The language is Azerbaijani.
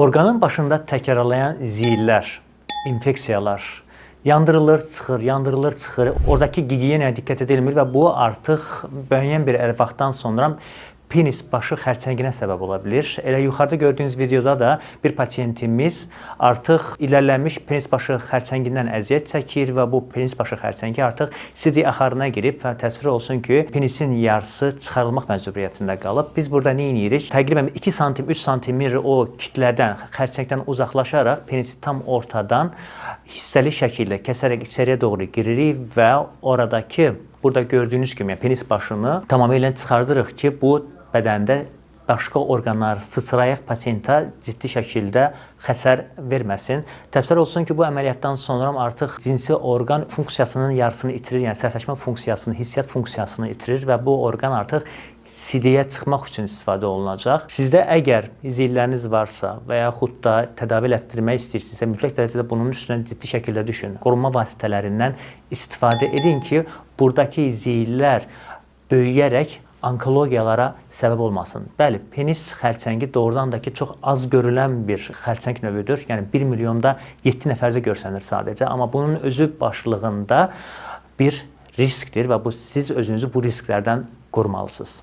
Orqanın başında təkrarlayan ziyillər, infeksiyalar, yandırılır, çıxır, yandırılır, çıxır. Oradakı gigiyenaya diqqət edilmir və bu artıq müəyyən bir vaxtdan sonra penis başı xərçənginə səbəb ola bilir. Elə yuxarıda gördüyünüz videoda da bir pasiyentimiz artıq ilərlənmiş penis başı xərçəngindən əziyyət çəkir və bu penis başı xərçəngi artıq sidik axarına girib və təsvir olsun ki, penisin yarısı çıxarılmaq məcburiyyətində qalıb. Biz burada nə edirik? Təqribən 2 sm, 3 sm o kütlədən, xərçəngdən uzaqlaşaraq penisi tam ortadan hissəli şəkildə kəsərək içəriyə doğru giririk və oradakı burada gördüyünüz kimi penis başını tamamilə çıxardırıq ki, bu bədəndə başqa orqanlar sıçrayaq pasiyenta ciddi şəkildə xəsər verməsin. Təsəvvür olsun ki, bu əməliyyatdan sonra artıq cinsi orqan funksiyasının yarısını itirir, yəni sərtləşmə funksiyasını, hissiyyat funksiyasını itirir və bu orqan artıq sidiyə çıxmaq üçün istifadə olunacaq. Sizdə əgər ziyilləriniz varsa və yaxud da tədavi etdirmək istəyirsinizsə, mütləq dərəcədə bunun üstünə ciddi şəkildə düşünün. Qorunma vasitələrindən istifadə edin ki, buradakı ziyillər böyüyərək onkologiyalara səbəb olmasın. Bəli, penis xərçəngi doğrudan da ki, çox az görülən bir xərçəng növüdür. Yəni 1 milyonda 7 nəfərdə görsənir sadəcə. Amma bunun özü başlığında bir riskdir və siz özünüzü bu risklərdən qorumalısınız.